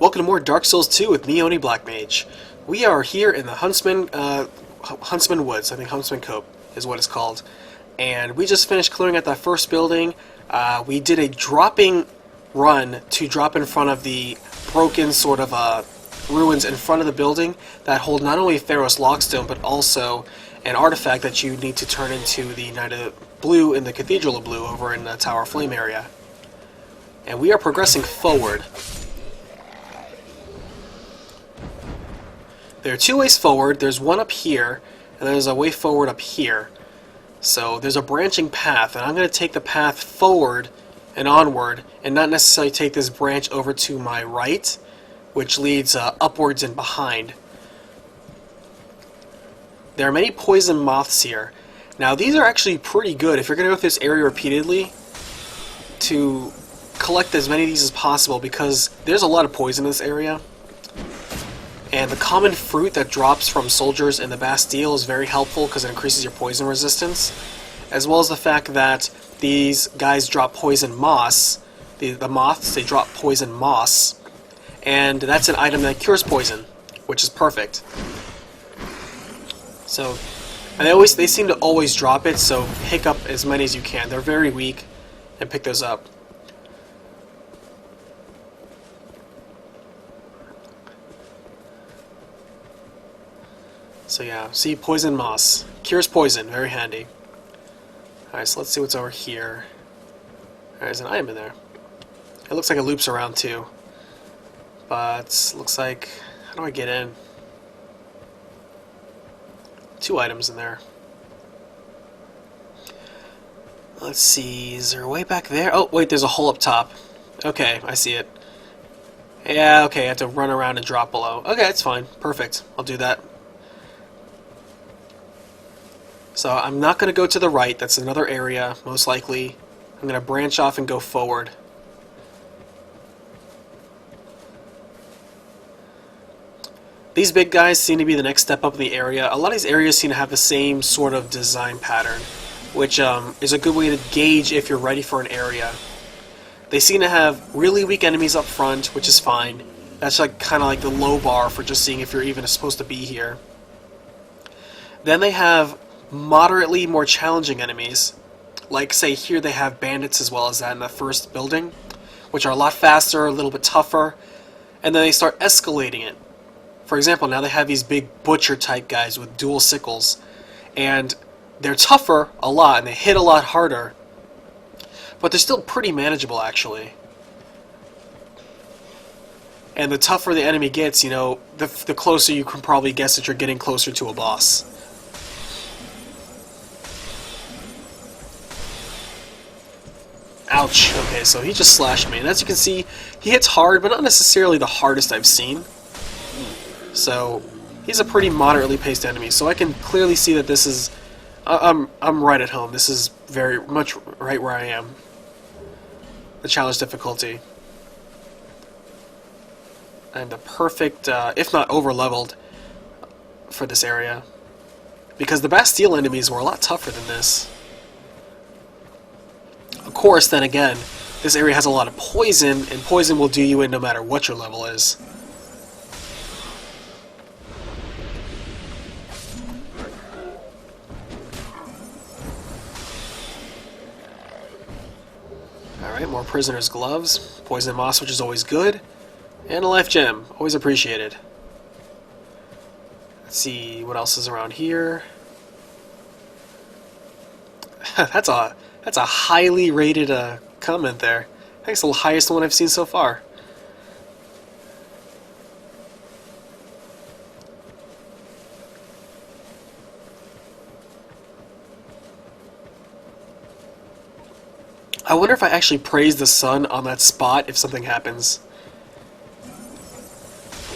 Welcome to more Dark Souls 2 with me, Oni Black Mage. We are here in the Huntsman Woods. I think Huntsman Copse is what it's called. And we just finished clearing out that first building. We did a dropping run to drop in front of the broken sort of ruins in front of the building that hold not only Pharaoh's Lockstone, but also an artifact that you need to turn into the Knight of Blue in the Cathedral of Blue over in the Tower of Flame area. And we are progressing forward. There are two ways forward. There's one up here, and there's a way forward up here. So there's a branching path, and I'm going to take the path forward and onward, and not necessarily take this branch over to my right, which leads upwards and behind. There are many poison moths here. Now these are actually pretty good if you're going to go through this area repeatedly to collect as many of these as possible, because there's a lot of poison in this area. And the common fruit that drops from soldiers in the Bastille is very helpful because it increases your poison resistance, as well as the fact that these guys drop poison moss. The moths, they drop poison moss, and that's an item that cures poison, which is perfect. So, and they seem to always drop it, so pick up as many as you can. They're very weak, and pick those up. So yeah, see, poison moss. Cures poison, very handy. Alright, so let's see what's over here. There's an item in there. It looks like it loops around too. But, looks like... how do I get in? Two items in there. Let's see, is there a way back there? Oh, wait, there's a hole up top. Okay, I see it. Yeah, okay, I have to run around and drop below. Okay, that's fine. Perfect. I'll do that. So I'm not going to go to the right, that's another area, most likely. I'm going to branch off and go forward. These big guys seem to be the next step up in the area. A lot of these areas seem to have the same sort of design pattern, which is a good way to gauge if you're ready for an area. They seem to have really weak enemies up front, which is fine. That's like kind of like the low bar for just seeing if you're even supposed to be here. Then they have moderately more challenging enemies, like say here they have bandits as well as that in the first building, which are a lot faster, a little bit tougher, and then they start escalating it. For example, now they have these big butcher type guys with dual sickles, and they're tougher a lot and they hit a lot harder, but they're still pretty manageable actually. And the tougher the enemy gets, you know, the closer you can probably guess that you're getting closer to a boss. Ouch. Okay, so he just slashed me, and as you can see, he hits hard, but not necessarily the hardest I've seen. So, he's a pretty moderately paced enemy, so I can clearly see that this is... I'm right at home. This is very much right where I am. The challenge difficulty. I'm the perfect, if not over-leveled, for this area. Because the Bastille enemies were a lot tougher than this. Of course, then again, this area has a lot of poison, and poison will do you in no matter what your level is. Alright, more prisoner's gloves, poison moss, which is always good, and a life gem, always appreciated. Let's see what else is around here. That's a highly rated comment there. I think it's the highest one I've seen so far. I wonder if I actually praise the sun on that spot if something happens.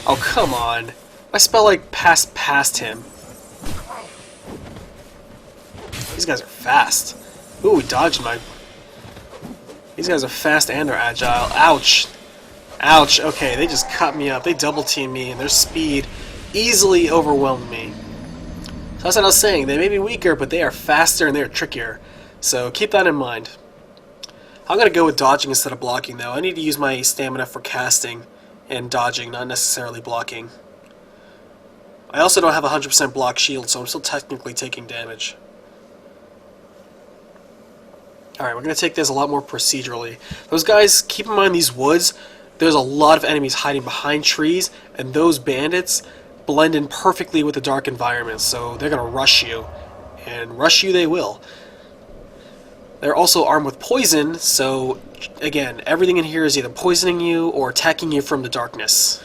Oh, come on. My spell, like, passed past him. These guys are fast. Ooh, we dodged my... These guys are fast and are agile. Ouch. Ouch. Okay, they just cut me up. They double-teamed me, and their speed easily overwhelmed me. So that's what I was saying. They may be weaker, but they are faster and they are trickier. So keep that in mind. I'm going to go with dodging instead of blocking, though. I need to use my stamina for casting and dodging, not necessarily blocking. I also don't have a 100% block shield, so I'm still technically taking damage. Alright, we're going to take this a lot more procedurally. Those guys, keep in mind these woods, there's a lot of enemies hiding behind trees, and those bandits blend in perfectly with the dark environment, so they're going to rush you. And rush you they will. They're also armed with poison, so again, everything in here is either poisoning you or attacking you from the darkness.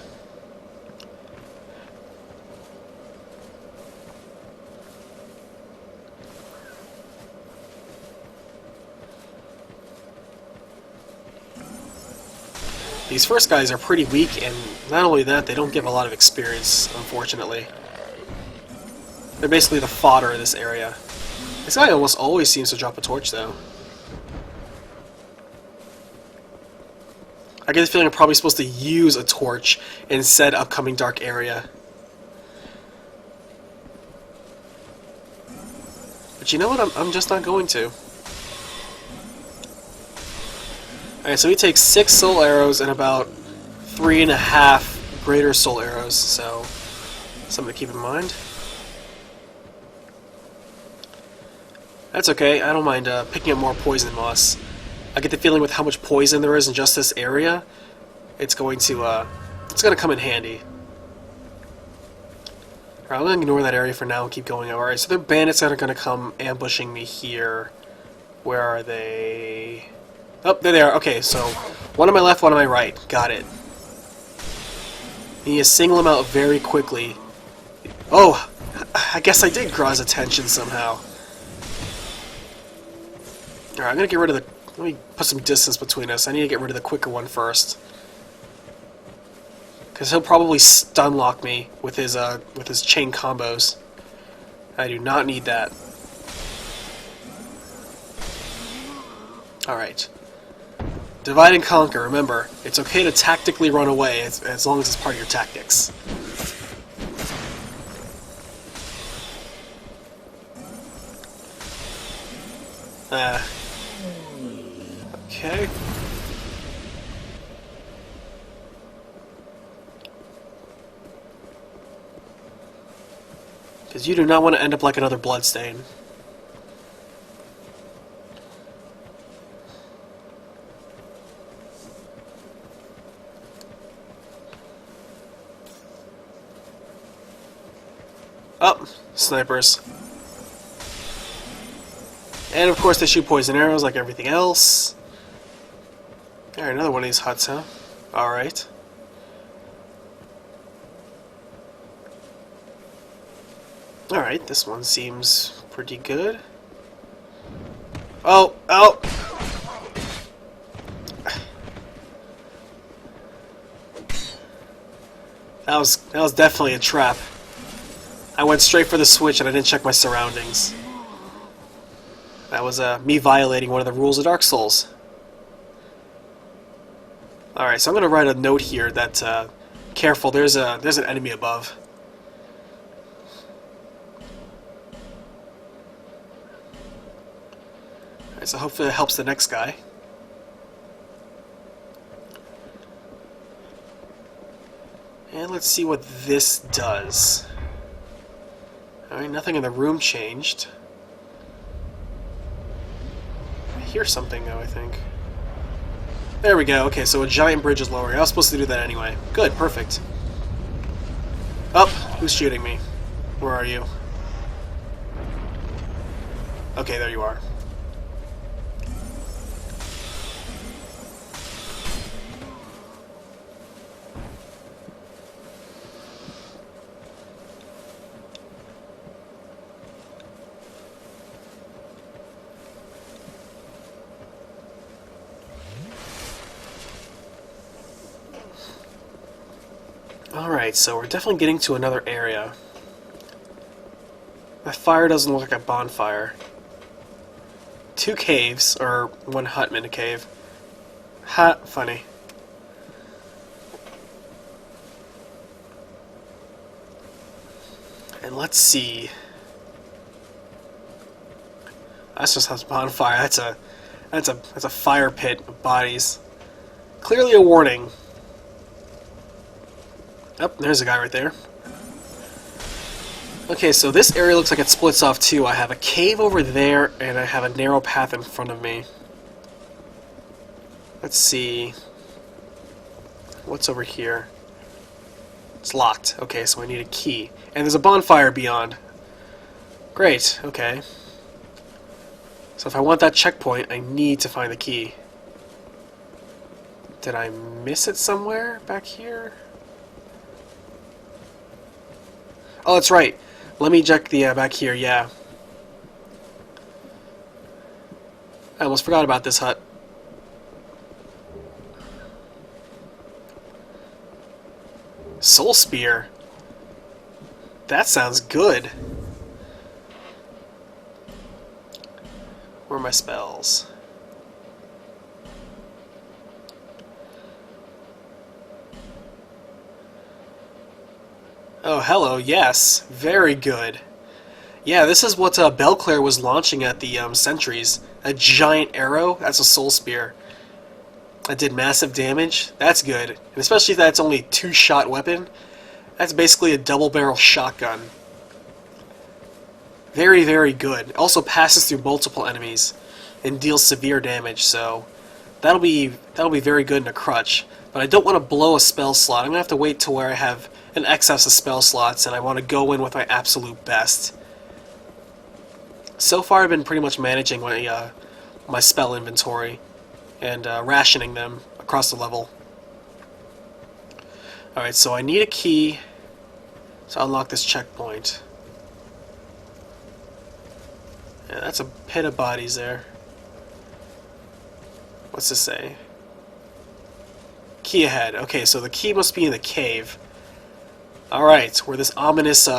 These first guys are pretty weak, and not only that, they don't give a lot of experience, unfortunately. They're basically the fodder in this area. This guy almost always seems to drop a torch, though. I get the feeling I'm probably supposed to use a torch in said upcoming dark area. But you know what? I'm just not going to. Alright, so he takes 6 soul arrows and about 3.5 greater soul arrows, so something to keep in mind. That's okay, I don't mind picking up more poison moss. I get the feeling with how much poison there is in just this area, it's going to come in handy. Alright, I'm going to ignore that area for now and keep going. Alright, so there are bandits that are going to come ambushing me here. Where are they? Oh, there they are. Okay, so one on my left, one on my right. Got it. You need to single them out very quickly. Oh, I guess I did draw his attention somehow. Alright, I'm going to get rid of the... Let me put some distance between us. I need to get rid of the quicker one first. Because he'll probably stun lock me with his chain combos. I do not need that. Alright. Divide and conquer. Remember, it's okay to tactically run away as long as it's part of your tactics. Okay. Because you do not want to end up like another bloodstain. Oh, snipers. And of course they shoot poison arrows like everything else. Alright, another one of these huts, huh? Alright. Alright, this one seems pretty good. Oh! Oh! That was definitely a trap. I went straight for the switch and I didn't check my surroundings. That was me violating one of the rules of Dark Souls. Alright, so I'm going to write a note here that, careful, there's an enemy above. Alright, so hopefully it helps the next guy. And let's see what this does. Alright, nothing in the room changed. I hear something though, I think. There we go. Okay, so a giant bridge is lowering. I was supposed to do that anyway. Good, perfect. Oh, who's shooting me? Where are you? Okay, there you are. Alright, so we're definitely getting to another area. That fire doesn't look like a bonfire. 2 caves, or 1 hut in a cave. Ha, funny. And let's see. That's just a bonfire. That's a fire pit of bodies. Clearly a warning. Oh, there's a guy right there. Okay, so this area looks like it splits off too. I have a cave over there, and I have a narrow path in front of me. Let's see. What's over here? It's locked. Okay, so I need a key. And there's a bonfire beyond. Great, okay. So if I want that checkpoint, I need to find the key. Did I miss it somewhere back here? Oh, that's right. Let me check the back here, yeah. I almost forgot about this hut. Soul Spear. That sounds good. Where are my spells? Oh, hello, yes. Very good. Yeah, this is what Belclair was launching at the Sentries. A giant arrow, that's a Soul Spear. That did massive damage. That's good. And especially if that's only a 2-shot weapon. That's basically a double-barrel shotgun. Very, very good. It also passes through multiple enemies and deals severe damage, so that'll be very good in a crutch. But I don't want to blow a spell slot. I'm going to have to wait till where I have an excess of spell slots, and I want to go in with my absolute best. So far I've been pretty much managing my, my spell inventory and rationing them across the level. Alright, so I need a key to unlock this checkpoint. Yeah, that's a pit of bodies there. What's this say? Key ahead. Okay, so the key must be in the cave. Alright, where this ominous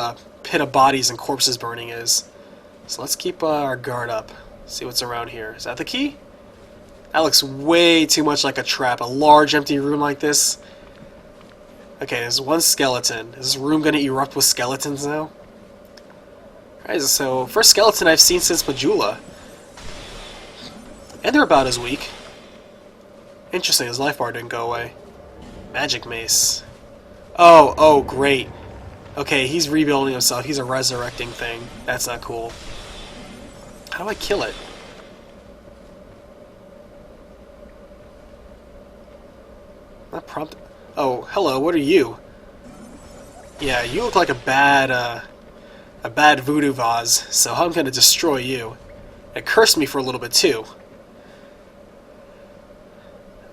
pit of bodies and corpses burning is. So let's keep our guard up. See what's around here. Is that the key? That looks way too much like a trap. A large empty room like this. Okay, there's one skeleton. Is this room going to erupt with skeletons now? Alright, so first skeleton I've seen since Majula. And they're about as weak. Interesting, his life bar didn't go away. Magic mace. Oh, great. Okay, he's rebuilding himself. He's a resurrecting thing. That's not cool. How do I kill it? Not prompt. Oh, hello. What are you? Yeah, you look like a bad voodoo vase. So I'm gonna destroy you. It cursed me for a little bit too.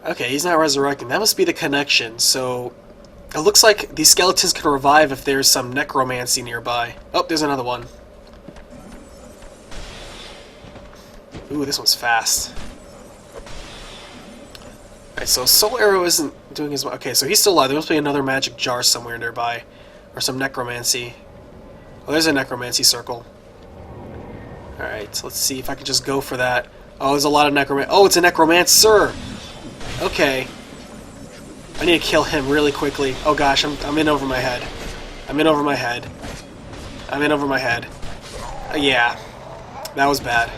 Okay, he's not resurrecting. That must be the connection. So it looks like these skeletons can revive if there's some necromancy nearby. Oh, there's another one. Ooh, this one's fast. Alright, so Soul Arrow isn't doing as well. Okay, so he's still alive. There must be another magic jar somewhere nearby. Or some necromancy. Oh, there's a necromancy circle. Alright, so let's see if I can just go for that. Oh, there's a lot of necromancy. Oh, it's a necromancer! Okay. I need to kill him really quickly. Oh gosh, I'm in over my head. I'm in over my head. I'm in over my head. Yeah. That was bad.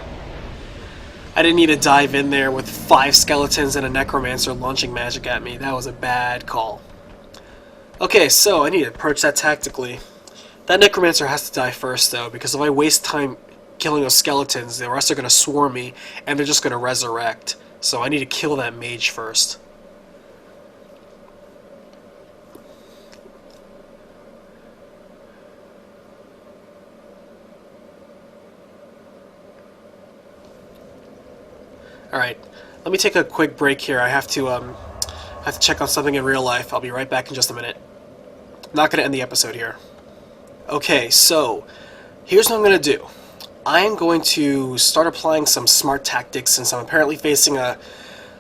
I didn't need to dive in there with 5 skeletons and a necromancer launching magic at me. That was a bad call. Okay, so I need to approach that tactically. That necromancer has to die first, though, because if I waste time killing those skeletons, the rest are going to swarm me, and they're just going to resurrect. So I need to kill that mage first. Alright, let me take a quick break here. I have to check on something in real life. I'll be right back in just a minute. Not going to end the episode here. Okay, so here's what I'm going to do. I am going to start applying some smart tactics since I'm apparently facing a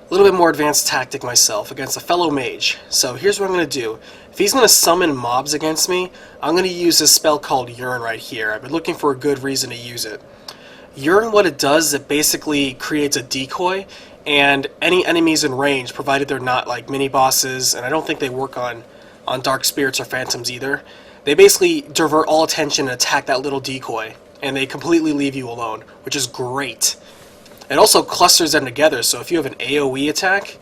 little bit more advanced tactic myself against a fellow mage. So here's what I'm going to do. If he's going to summon mobs against me, I'm going to use this spell called Yearn right here. I've been looking for a good reason to use it. Yearn, what it does is it basically creates a decoy, and any enemies in range, provided they're not like mini-bosses, and I don't think they work on dark spirits or phantoms either, they basically divert all attention and attack that little decoy, and they completely leave you alone, which is great. It also clusters them together, so if you have an AoE attack,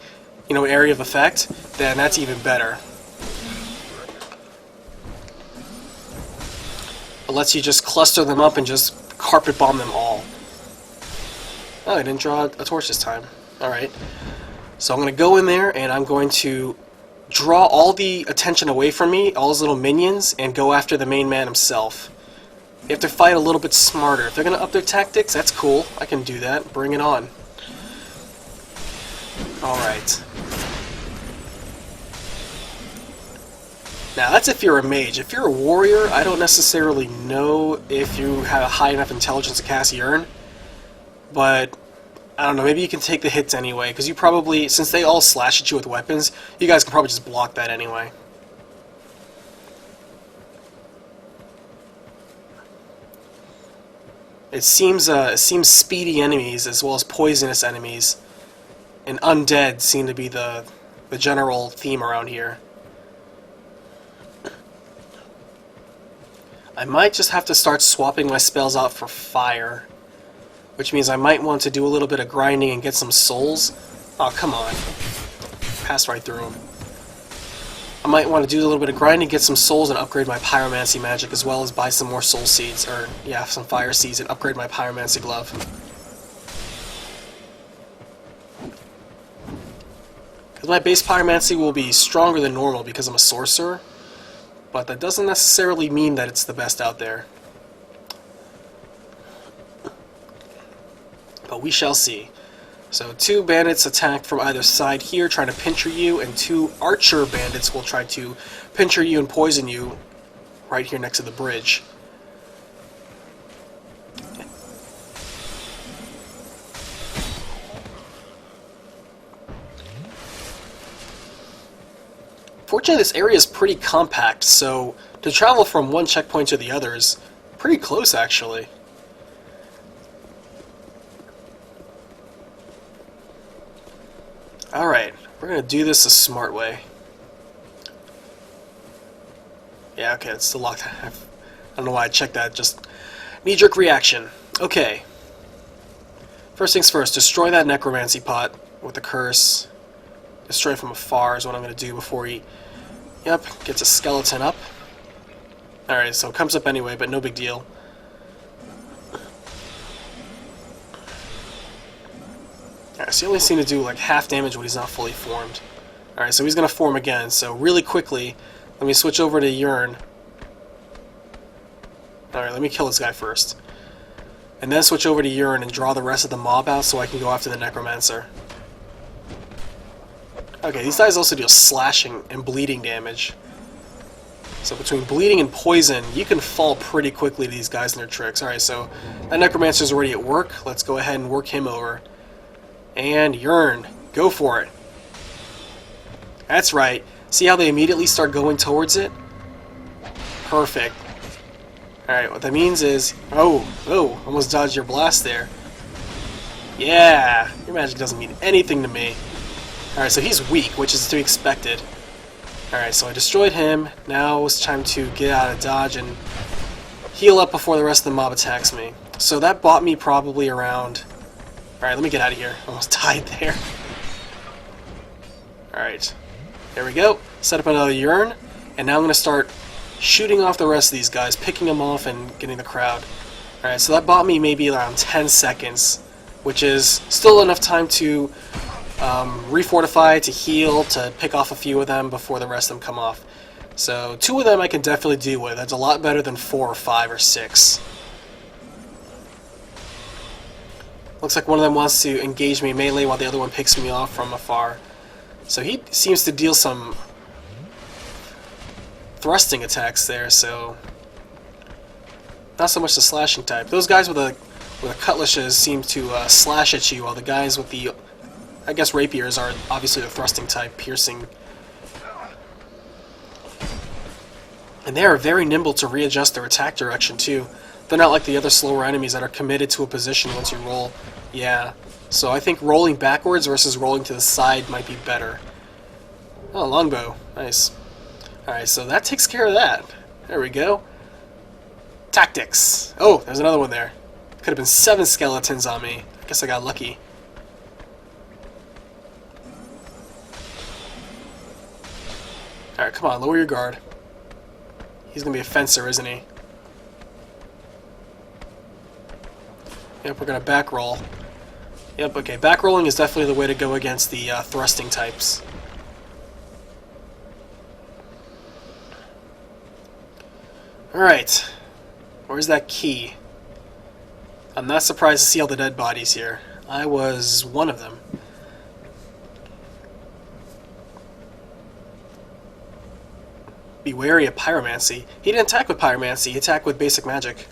you know, area of effect, then that's even better. It lets you just cluster them up and just carpet bomb them all. Oh, I didn't draw a torch this time. Alright. So I'm going to go in there and I'm going to draw all the attention away from me, all his little minions, and go after the main man himself. You have to fight a little bit smarter. If they're going to up their tactics, that's cool. I can do that. Bring it on. Alright. Now, that's if you're a mage. If you're a warrior, I don't necessarily know if you have a high enough intelligence to cast Yearn. But, I don't know, maybe you can take the hits anyway, because you probably, since they all slash at you with weapons, you guys can probably just block that anyway. It seems speedy enemies as well as poisonous enemies and undead seem to be the general theme around here. I might just have to start swapping my spells out for fire, which means I might want to do a little bit of grinding and get some souls. Oh, come on. Passed right through them. I might want to do a little bit of grinding, get some souls, and upgrade my pyromancy magic, as well as buy some more soul seeds, or, yeah, some fire seeds, and upgrade my pyromancy glove. Because my base pyromancy will be stronger than normal because I'm a sorcerer, but that doesn't necessarily mean that it's the best out there. But we shall see. So 2 bandits attack from either side here, trying to pincher you, and 2 archer bandits will try to pincher you and poison you right here next to the bridge. Fortunately, this area is pretty compact, so to travel from one checkpoint to the other is pretty close, actually. Alright, we're going to do this a smart way. Yeah, okay, it's still locked. I don't know why I checked that, just knee-jerk reaction. Okay. First things first, destroy that necromancy pot with the curse. Destroy it from afar is what I'm going to do before he... Yep, gets a skeleton up. Alright, so it comes up anyway, but no big deal. Alright, so he only seems to do like half damage when he's not fully formed. Alright, so he's going to form again, so really quickly, let me switch over to Yearn. Alright, let me kill this guy first. And then switch over to Yearn and draw the rest of the mob out so I can go after the necromancer. Okay, these guys also deal slashing and bleeding damage. So between bleeding and poison, you can fall pretty quickly to these guys and their tricks. Alright, so that necromancer's already at work. Let's go ahead and work him over. And Yearn, go for it. That's right. See how they immediately start going towards it? Perfect. Alright, what that means is... Oh, almost dodged your blast there. Yeah, your magic doesn't mean anything to me. Alright, so he's weak, which is to be expected. Alright, so I destroyed him. Now it's time to get out of dodge and heal up before the rest of the mob attacks me. So that bought me probably around... Alright, let me get out of here. Almost died there. Alright, there we go. Set up another Yearn, and now I'm going to start shooting off the rest of these guys, picking them off and getting the crowd. Alright, so that bought me maybe around 10 seconds, which is still enough time to refortify, to heal, to pick off a few of them before the rest of them come off. So 2 of them I can definitely deal with. That's a lot better than 4 or 5 or 6. Looks like one of them wants to engage me melee while the other one picks me off from afar. So he seems to deal some thrusting attacks there, so not so much the slashing type. Those guys with the cutlashes seem to slash at you, while the guys with the, I guess, rapiers are obviously the thrusting type, piercing. And they are very nimble to readjust their attack direction too. They're not like the other slower enemies that are committed to a position once you roll. Yeah, so I think rolling backwards versus rolling to the side might be better. Oh, longbow. Nice. Alright, so that takes care of that. There we go. Tactics. Oh, there's another one there. Could have been 7 skeletons on me. I guess I got lucky. Alright, come on, lower your guard. He's gonna be a fencer, isn't he? Yep, we're gonna back roll. Yep, okay, back rolling is definitely the way to go against the thrusting types. Alright, where's that key? I'm not surprised to see all the dead bodies here. I was one of them. Be wary of pyromancy. He didn't attack with pyromancy, he attacked with basic magic.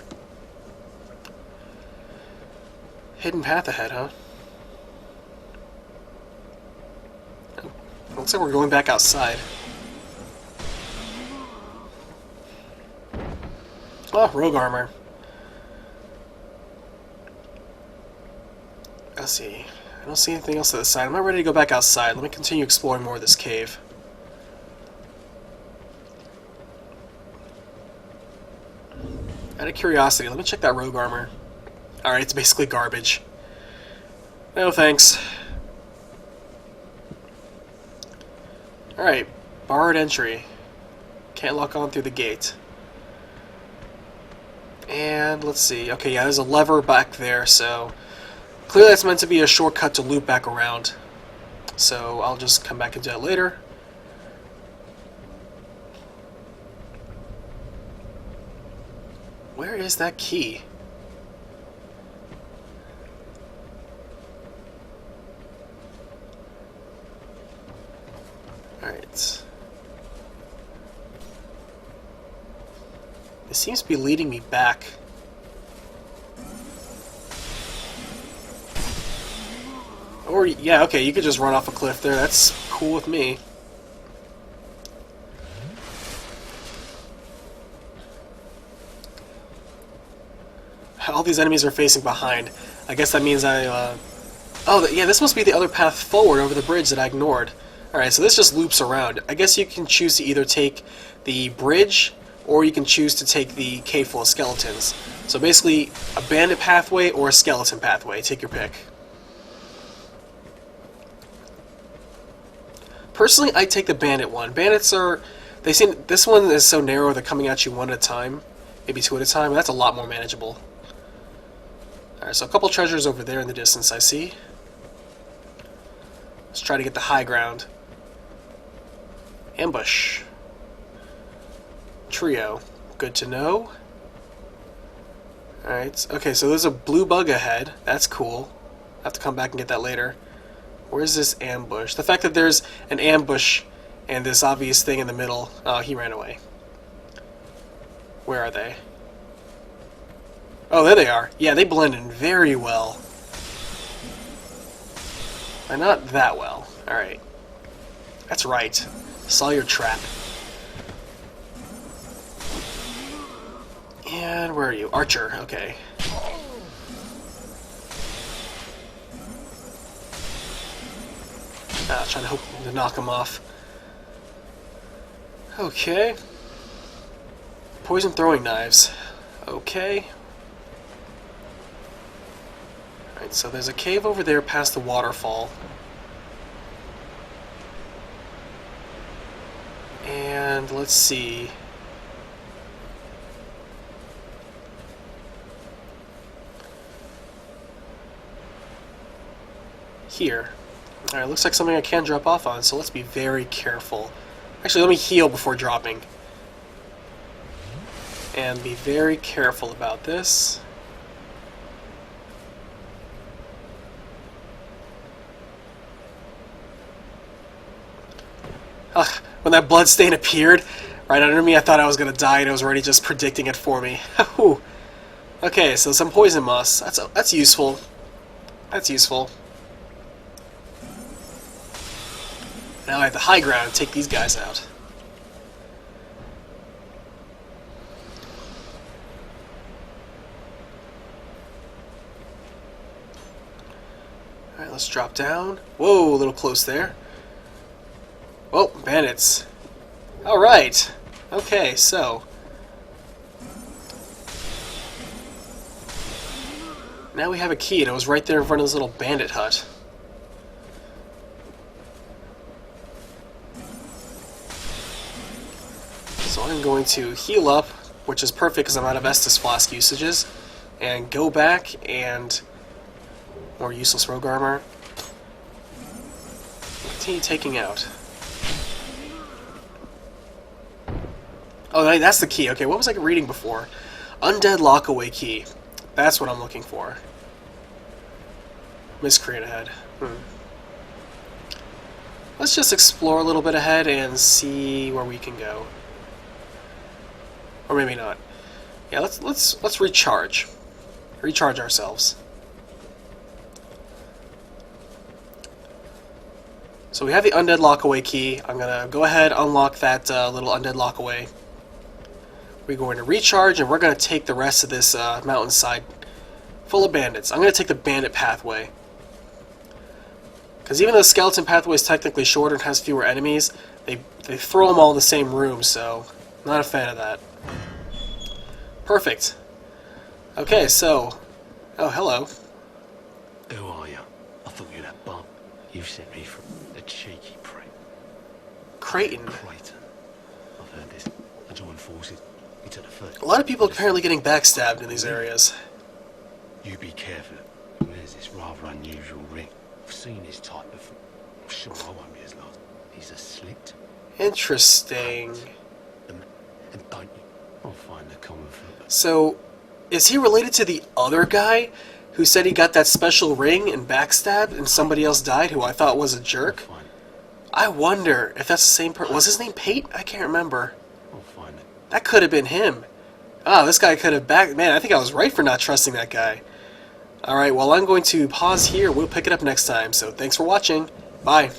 Hidden path ahead, huh? Looks like we're going back outside. Oh, rogue armor. Let's see. I don't see anything else to the side. I'm not ready to go back outside. Let me continue exploring more of this cave. Out of curiosity, let me check that rogue armor. Alright, it's basically garbage. No thanks. Alright, barred entry. Can't lock on through the gate. And let's see. Okay, yeah, there's a lever back there, so clearly that's meant to be a shortcut to loop back around. So I'll just come back into that later. Where is that key? Alright. It seems to be leading me back. Or, yeah, okay, you could just run off a cliff there. That's cool with me. All these enemies are facing behind. I guess that means I, Oh, yeah, this must be the other path forward over the bridge that I ignored. Alright, so this just loops around. I guess you can choose to either take the bridge, or you can choose to take the cave full of skeletons. So basically, a bandit pathway or a skeleton pathway. Take your pick. Personally, I take the bandit one. Bandits are... They seem... This one is so narrow, they're coming at you one at a time. Maybe two at a time. That's a lot more manageable. Alright, so a couple treasures over there in the distance, I see. Let's try to get the high ground. Ambush. Trio. Good to know. Alright, okay, so there's a blue bug ahead. That's cool. I'll have to come back and get that later. Where's this ambush? The fact that there's an ambush and this obvious thing in the middle... Oh, he ran away. Where are they? Oh, there they are. Yeah, they blend in very well. But not that well. Alright. That's right. Saw your trap. And where are you? Archer. Okay. Trying to hope to knock him off. Okay. Poison throwing knives. Okay. Alright, so there's a cave over there past the waterfall. And let's see. Here. Alright, looks like something I can drop off on, so let's be very careful. Actually, let me heal before dropping. And be very careful about this. Ugh, when that bloodstain appeared right under me, I thought I was going to die, and it was already just predicting it for me. Okay, so some poison moss. That's useful. That's useful. Now I have the high ground to take these guys out. Alright, let's drop down. Whoa, a little close there. Whoa, bandits. Alright. Okay, so. Now we have a key, and it was right there in front of this little bandit hut. So I'm going to heal up, which is perfect because I'm out of Estus Flask usages, and go back and more useless rogue armor. Continue taking out. Oh, that's the key. Okay, what was I reading before? Undead lockaway key. That's what I'm looking for. Miscreant ahead. Let's just explore a little bit ahead and see where we can go. Or maybe not. Yeah, let's recharge. Recharge ourselves. So we have the undead lockaway key. I'm gonna go ahead, unlock that little undead lockaway. We're going to recharge, and we're going to take the rest of this mountainside full of bandits. I'm going to take the bandit pathway. Because even though the skeleton pathway is technically shorter and has fewer enemies, they throw them all in the same room, so I'm not a fan of that. Perfect. Okay, so... Oh, hello. Who are you? I thought you were that bum. You sent me from a cheeky prick. Creighton. Creighton. I've heard this. I joined forces. He took the first. A lot of people apparently getting backstabbed in these areas. You be careful. There's this rather unusual ring. I've seen his type before. I'm sure I won't be as lost. He's a slit. Interesting. And don't you? I'll find the common foot. So, is he related to the other guy who said he got that special ring and backstabbed and somebody else died who I thought was a jerk? I wonder if that's the same person. Was his name Pate? I can't remember. I'll find it. That could have been him. Ah, this guy could have Man, I think I was right for not trusting that guy. Alright, well, I'm going to pause here. We'll pick it up next time. So, thanks for watching. Bye.